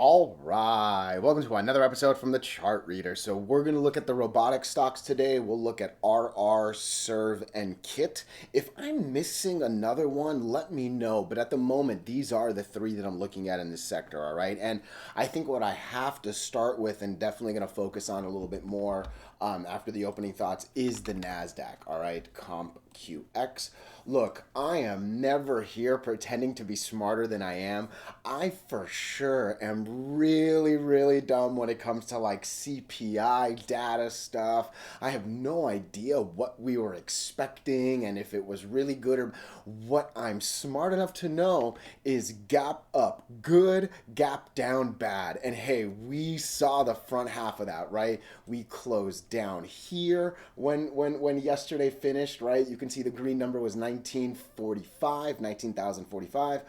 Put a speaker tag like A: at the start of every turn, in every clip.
A: All right, welcome to another episode from the Chart Reader. So we're going to look at the robotic stocks today. We'll look at RR, SERV, and KITT. If I'm missing another one, let me know. But at the moment, these are the three that I'm looking at in this sector, all right? And I think what I have to start with and definitely going to focus on a little bit more after the opening thoughts is the NASDAQ, all right? CompQX. Look, I am never here pretending to be smarter than I am. I for sure am really dumb when it comes to like CPI data stuff. I have no idea what we were expecting and if it was really good or what I'm smart enough to know is gap up good, gap down bad. And hey, we saw the front half of that, right? We closed down here when yesterday finished, right? You can see the green number was 19,045.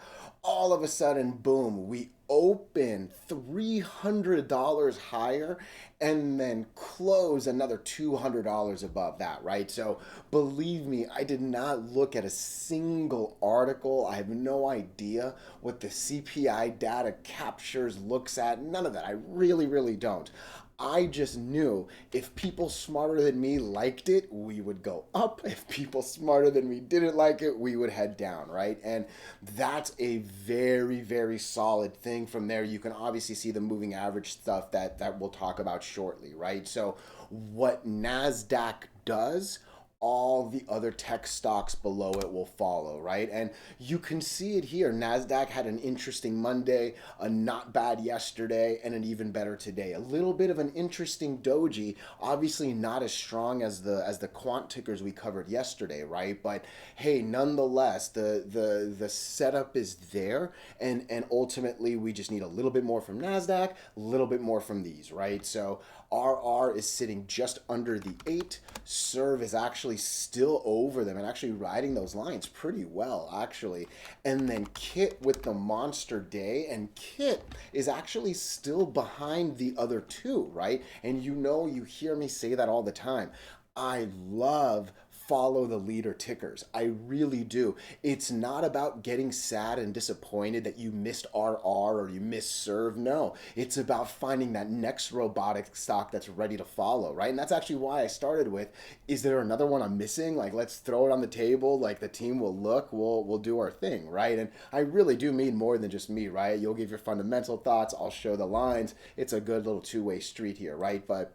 A: All of a sudden, boom, we open $300 higher and then close another $200 above that, right? So believe me, I did not look at a single article. I have no idea what the CPI data captures, looks at, none of that. I really don't. I just knew if people smarter than me liked it, we would go up. If people smarter than me didn't like it, we would head down, right? And that's a very solid thing. From there, you can obviously see the moving average stuff that we'll talk about shortly, right? So what NASDAQ does, all the other tech stocks below it will follow, right? And you can see it here. NASDAQ had an interesting Monday, a not bad yesterday, and an even better today. A little bit of an interesting doji, obviously not as strong as the quant tickers we covered yesterday, right? But hey, nonetheless, the setup is there, and ultimately we just need a little bit more from NASDAQ, a little bit more from these, right? So RR is sitting just under the 8. SERV is actually still over them and actually riding those lines pretty well, actually. And then KITT with the monster day, and KITT is actually still behind the other two, right? And you hear me say that all the time. I love follow the leader tickers. I really do. It's not about getting sad and disappointed that you missed RR or you missed SERV. No, it's about finding that next robotic stock that's ready to follow, right? And that's actually why I started with, is there another one I'm missing? Like, let's throw it on the table. Like, the team will look, we'll do our thing, right? And I really do mean more than just me, right? You'll give your fundamental thoughts. I'll show the lines. It's a good little two-way street here, right? But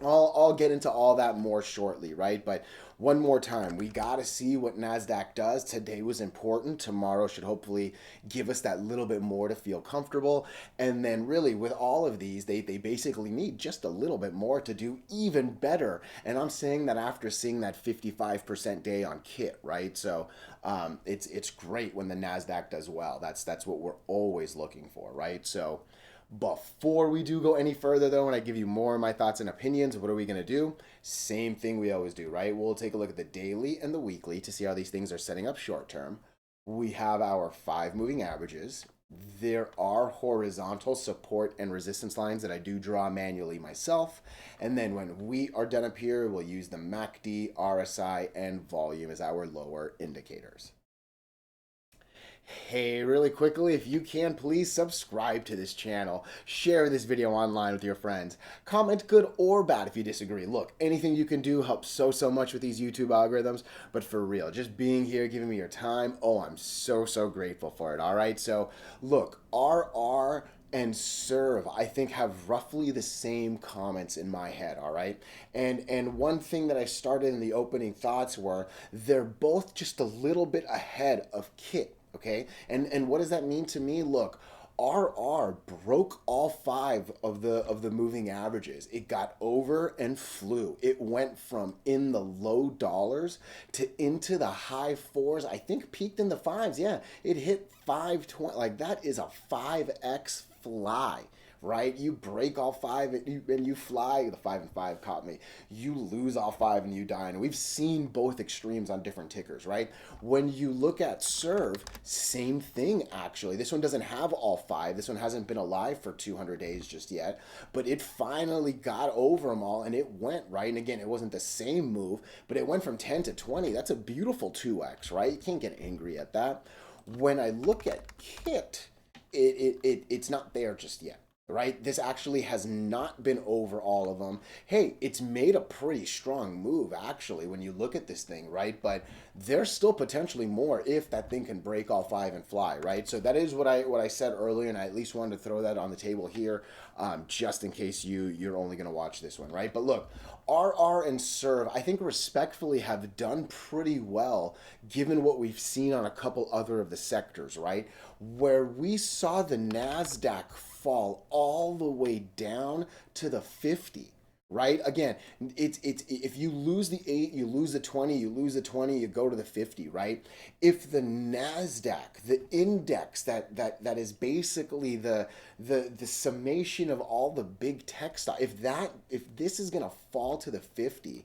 A: I'll get into all that more shortly, right? But one more time, we got to see what NASDAQ does. Today was important. Tomorrow should hopefully give us that little bit more to feel comfortable. And then really with all of these, they basically need just a little bit more to do even better. And I'm saying that after seeing that 55% day on KITT, right? So it's great when the NASDAQ does well. That's what we're always looking for, right? So before we do go any further, though, and I give you more of my thoughts and opinions, what are we going to do? Same thing we always do, right? We'll take a look at the daily and the weekly to see how these things are setting up short term. We have our 5 moving averages. There are horizontal support and resistance lines that I do draw manually myself. And then when we are done up here, we'll use the MACD, RSI, and volume as our lower indicators. Hey, really quickly, if you can, please subscribe to this channel. Share this video online with your friends. Comment good or bad if you disagree. Look, anything you can do helps so much with these YouTube algorithms. But for real, just being here, giving me your time, oh, I'm so grateful for it. All right, so look, RR and SERV, I think, have roughly the same comments in my head, all right? And one thing that I started in the opening thoughts were they're both just a little bit ahead of KITT. Okay, and what does that mean to me? Look, RR broke all 5 of the moving averages. It got over and flew. It went from in the low dollars to into the high 4s. I think peaked in the 5s. Yeah, it hit 520. Like, that is a 5x fly, right? You break all 5 and you fly. The 5 and 5 caught me. You lose all 5 and you die. And we've seen both extremes on different tickers, right? When you look at SERV, same thing actually. This one doesn't have all 5. This one hasn't been alive for 200 days just yet, but it finally got over them all and it went, right? And again, it wasn't the same move, but it went from 10 to 20. That's a beautiful 2x, right? You can't get angry at that. When I look at KITT, it's not there just yet, right? This actually has not been over all of them. Hey, it's made a pretty strong move actually when you look at this thing, right? But there's still potentially more if that thing can break all five and fly, right? So that is what I said earlier, and I at least wanted to throw that on the table here, just in case you're only going to watch this one, right? But look, RR and SERV, I think respectfully have done pretty well given what we've seen on a couple other of the sectors, right? Where we saw the NASDAQ fall all the way down to the 50, right? Again, it's if you lose the 8, you lose the 20, you lose the 20, you go to the 50, right? If the NASDAQ, the index that is basically the summation of all the big tech stock, if this is going to fall to the 50,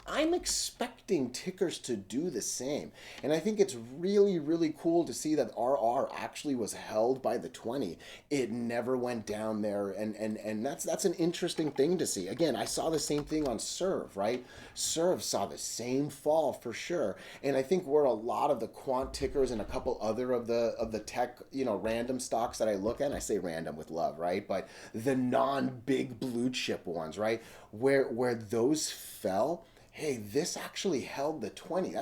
A: I'm expecting tickers to do the same. And I think it's really, really cool to see that RR actually was held by the 20. It never went down there. And that's an interesting thing to see. Again, I saw the same thing on SERV, right? SERV saw the same fall for sure. And I think where a lot of the quant tickers and a couple other of the tech, random stocks that I look at, and I say random with love, right? But the non-big blue chip ones, right? Where those fell, hey, this actually held the 20.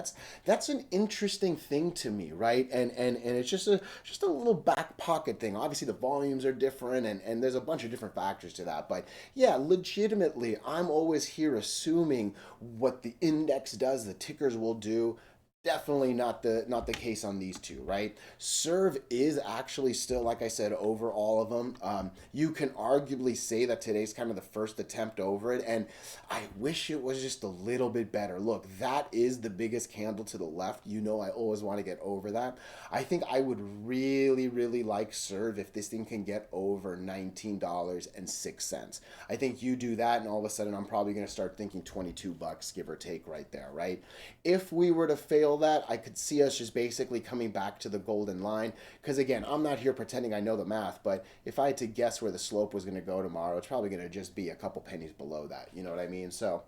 A: That's an interesting thing to me, right? And it's just a little back pocket thing. Obviously the volumes are different and there's a bunch of different factors to that. But yeah, legitimately, I'm always here assuming what the index does, the tickers will do. Definitely not the case on these two, right? SERV is actually still, like I said, over all of them. You can arguably say that today's kind of the first attempt over it, and I wish it was just a little bit better. Look, that is the biggest candle to the left. I always want to get over that. I think I would really, really like SERV if this thing can get over $19.06. I think you do that, and all of a sudden I'm probably going to start thinking $22, give or take, right there, right? If we were to fail that, I could see us just basically coming back to the golden line. Because again, I'm not here pretending I know the math, but if I had to guess where the slope was going to go tomorrow, it's probably going to just be a couple pennies below that. You know what I mean? So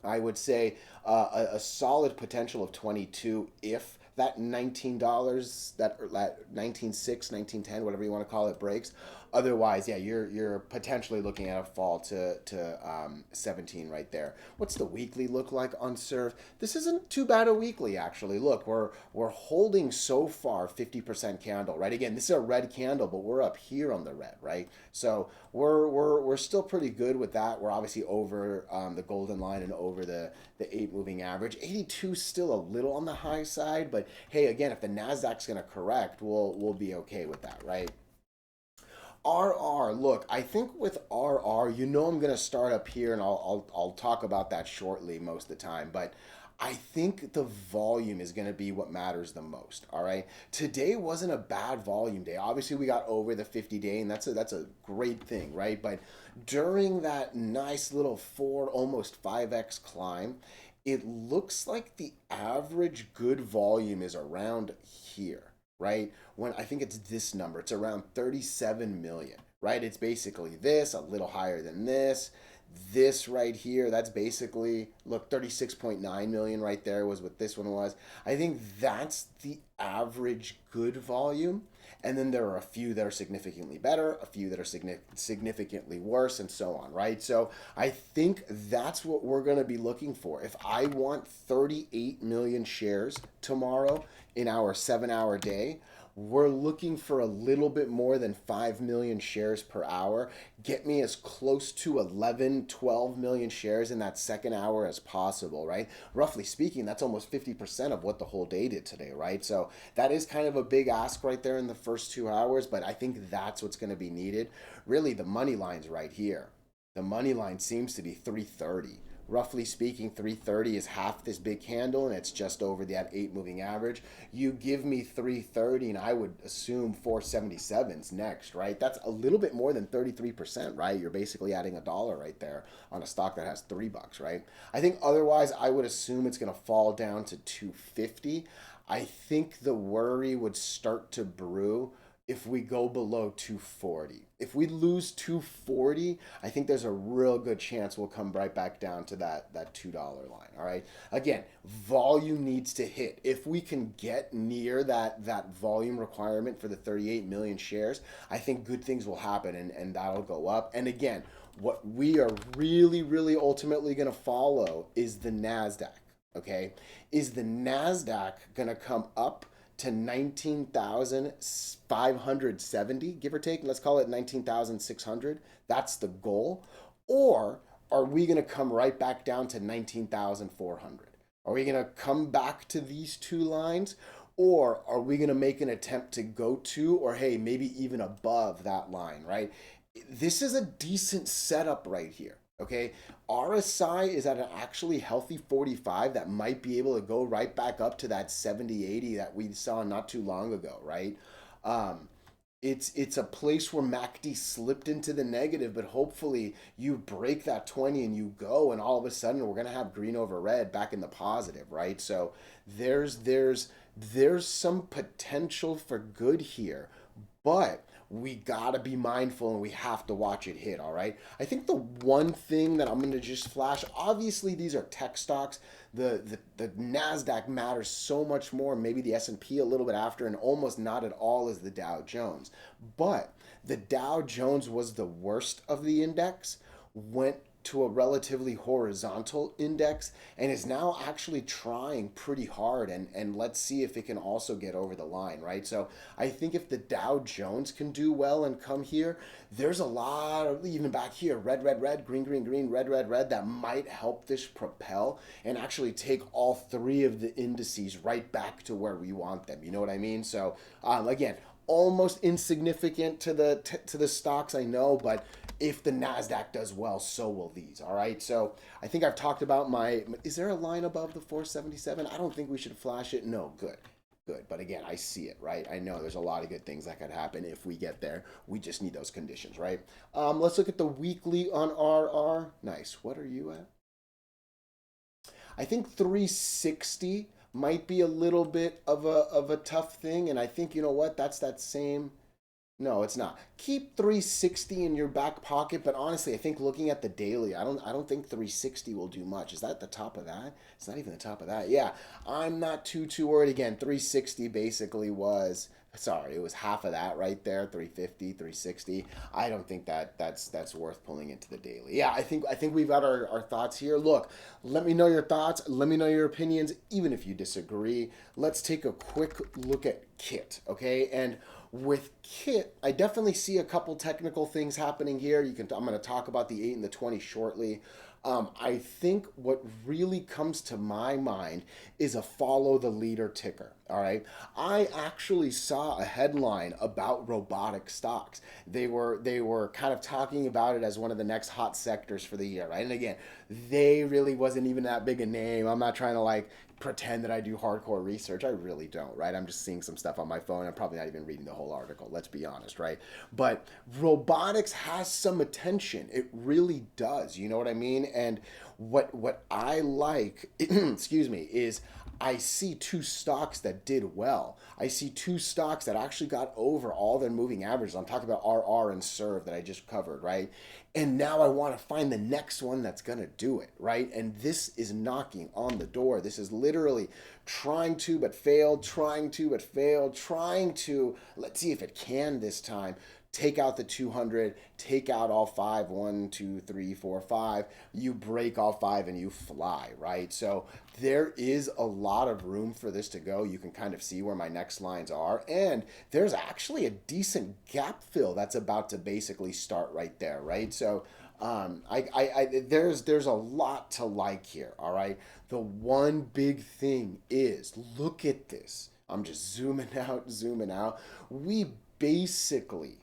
A: I would say a solid potential of 22 if that $19, that 19.6, 19.10, whatever you want to call it, breaks. Otherwise, yeah, you're potentially looking at a fall to 17 right there. What's the weekly look like on SERV? This isn't too bad a weekly actually. Look, we're holding so far 50% candle, right? Again, this is a red candle, but we're up here on the red, right? So we're still pretty good with that. We're obviously over the golden line and over the 8 moving average. 82 still a little on the high side, but hey, again, if the Nasdaq's going to correct, we'll be okay with that, right? RR, look, I think with RR, I'm going to start up here and I'll talk about that shortly most of the time, but I think the volume is going to be what matters the most, all right? Today wasn't a bad volume day. Obviously, we got over the 50-day, and that's a great thing, right? But during that nice little 4, almost 5x climb, it looks like the average good volume is around here, right? When I think it's this number, it's around 37 million, right? It's basically this, a little higher than this right here, that's basically, look, 36.9 million right there was what this one was. I think that's the average good volume. And then there are a few that are significantly better, a few that are significantly worse, and so on, right? So I think that's what we're going to be looking for. If I want 38 million shares tomorrow in our 7-hour day, we're looking for a little bit more than 5 million shares per hour. Get me as close to 11, 12 million shares in that second hour as possible, right? Roughly speaking, that's almost 50% of what the whole day did today, right? So that is kind of a big ask right there in the first 2 hours, but I think that's what's going to be needed. Really, the money line's right here. The money line seems to be 330. Roughly speaking, 330 is half this big candle, and it's just over that 8 moving average. You give me 330, and I would assume 477's next, right? That's a little bit more than 33%, right? You're basically adding $1 right there on a stock that has $3, right? I think otherwise, I would assume it's going to fall down to 250. I think the worry would start to brew if we go below 240. If we lose 240, I think there's a real good chance we'll come right back down to that $2 line. All right. Again, volume needs to hit. If we can get near that volume requirement for the 38 million shares, I think good things will happen, and that'll go up. And again, what we are really, really ultimately going to follow is the NASDAQ. Okay. Is the NASDAQ going to come up to 19,570, give or take? Let's call it 19,600. That's the goal. Or are we going to come right back down to 19,400? Are we going to come back to these two lines? Or are we going to make an attempt to go to, or hey, maybe even above that line, right? This is a decent setup right here. Okay, RSI is at an actually healthy 45 that might be able to go right back up to that 70, 80 that we saw not too long ago, right? Um, it's a place where MACD slipped into the negative, but hopefully you break that 20 and you go, and all of a sudden we're gonna have green over red back in the positive, right? So there's some potential for good here, but we gotta be mindful and we have to watch it hit. All right. I think the one thing that I'm gonna just flash, obviously these are tech stocks. The NASDAQ matters so much more, maybe the S&P a little bit after, and almost not at all as the Dow Jones. But the Dow Jones was the worst of the index, went to a relatively horizontal index, and is now actually trying pretty hard, and let's see if it can also get over the line, right? So I think if the Dow Jones can do well and come here, there's a lot of, even back here, red, red, red, green, green, green, red, red, red, that might help this propel and actually take all three of the indices right back to where we want them. You know what I mean? So again, almost insignificant to the stocks, I know, but if the NASDAQ does well, so will these. All right. So I think I've talked about is there a line above the 477? I don't think we should flash it. No, good. Good. But again, I see it, right? I know there's a lot of good things that could happen if we get there. We just need those conditions, right? Let's look at the weekly on RR. Nice. What are you at? I think 360 might be a little bit of a tough thing. And I think, you know what? That's that same. No, it's not. Keep 360 in your back pocket, but honestly, I think looking at the daily, I don't think 360 will do much. Is that the top of that? It's not even the top of that. Yeah, I'm not too worried. Again, 360 basically was, sorry, it was half of that right there, 350, 360. I don't think that's worth pulling into the daily. Yeah, I think we've got our thoughts here. Look, let me know your thoughts. Let me know your opinions, even if you disagree. Let's take a quick look at KITT, okay? And with KITT, I definitely see a couple technical things happening here. I'm going to talk about the 8 and the 20 shortly. I think what really comes to my mind is a follow the leader ticker. All right. I actually saw a headline about robotic stocks. They were kind of talking about it as one of the next hot sectors for the year, right? And again, they really wasn't even that big a name. I'm not trying to like pretend that I do hardcore research. I really don't, right? I'm just seeing some stuff on my phone. I'm probably not even reading the whole article. Let's be honest, right? But robotics has some attention. It really does. You know what I mean? And what I like, excuse me, is I see two stocks that did well. I see two stocks that actually got over all their moving averages. I'm talking about RR and SERV that I just covered, right? And now I want to find the next one that's going to do it, right? And this is knocking on the door. This is literally trying to but failed, trying to but failed, trying to, let's see if it can this time. Take out the 200, take out all five, 1, 2, 3, 4, 5. You break all five and you fly, right? So there is a lot of room for this to go. You can kind of see where my next lines are. And there's actually a decent gap fill that's about to basically start right there, right? So there's a lot to like here, all right? The one big thing is, look at this. I'm just zooming out, zooming out. We basically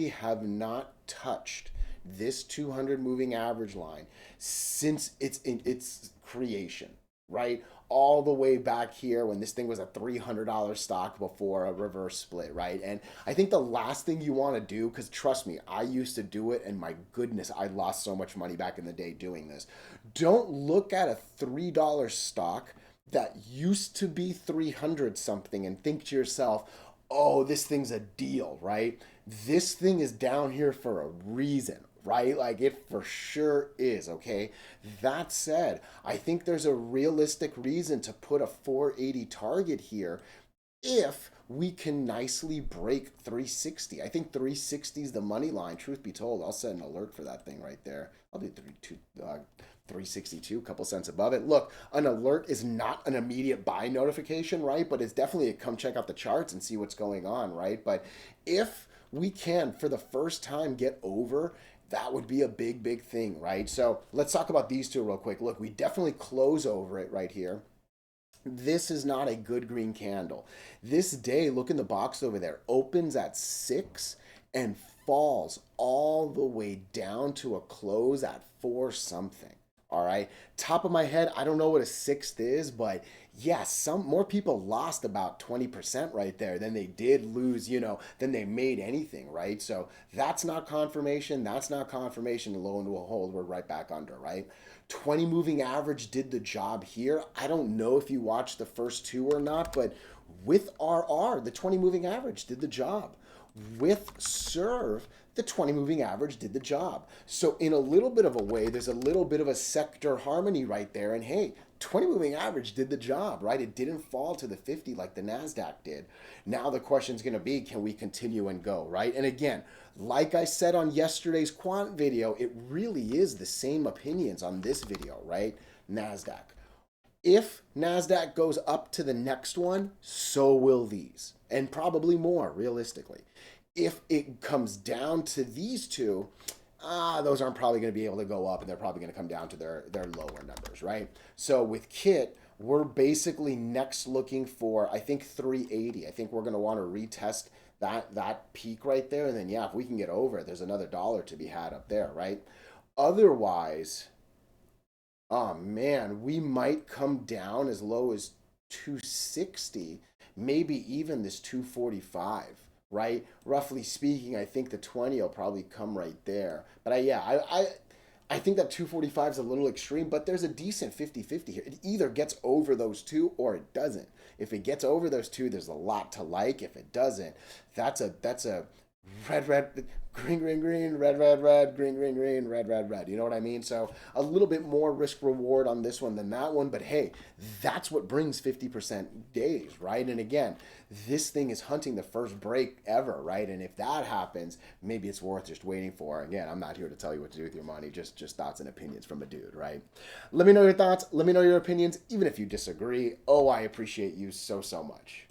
A: have not touched this 200 moving average line since its creation, right? All the way back here when this thing was a $300 stock before a reverse split, right? And I think the last thing you want to do, because trust me, I used to do it, and my goodness, I lost so much money back in the day doing this. Don't look at a $3 stock that used to be 300 something and think to yourself, oh, this thing's a deal, right? This thing is down here for a reason, right? Like it for sure is, okay? That said, I think there's a realistic reason to put a 480 target here if we can nicely break 360. I think 360 is the money line. Truth be told, I'll set an alert for that thing right there. I'll do 362, a couple cents above it. Look, an alert is not an immediate buy notification, right? But it's definitely a come check out the charts and see what's going on, right? But if we can, for the first time, get over, that would be a big, big thing, right? So let's talk about these two real quick. Look, we definitely close over it right here. This is not a good green candle. This day, look in the box over there, opens at 6 and falls all the way down to a close at 4 something. All right. Top of my head, I don't know what a sixth is, but yes, some more people lost about 20% right there than they did lose, than they made anything, right? So that's not confirmation. That's not confirmation. And lo and behold, we're right back under, right? 20 moving average did the job here. I don't know if you watched the first two or not, but with RR, the 20 moving average did the job. With SERV, the 20 moving average did the job. So in a little bit of a way, there's a little bit of a sector harmony right there. And hey, 20 moving average did the job, right? It didn't fall to the 50 like the NASDAQ did. Now the question's going to be, can we continue and go, right? And again, like I said on yesterday's quant video, it really is the same opinions on this video, right? NASDAQ. If NASDAQ goes up to the next one, so will these, and probably more realistically. If it comes down to these two, those aren't probably going to be able to go up, and they're probably going to come down to their lower numbers, right? So with KITT, we're basically next looking for, I think, 380. I think we're going to want to retest that peak right there, and then yeah, if we can get over it, there's another dollar to be had up there, right? Otherwise, oh man, we might come down as low as 260, maybe even this 245, right? Roughly speaking, I think the 20 will probably come right there. But I think that 245 is a little extreme, but there's a decent 50-50 here. It either gets over those two or it doesn't. If it gets over those two, there's a lot to like. If it doesn't, that's a red, green, green, green, red, green, green, green, red. You know what I mean? So a little bit more risk reward on this one than that one. But hey, that's what brings 50% days, right? And again, this thing is hunting the first break ever, right? And if that happens, maybe it's worth just waiting for. Again, I'm not here to tell you what to do with your money, just thoughts and opinions from a dude, right? Let me know your thoughts. Let me know your opinions, even if you disagree. Oh, I appreciate you so, so much.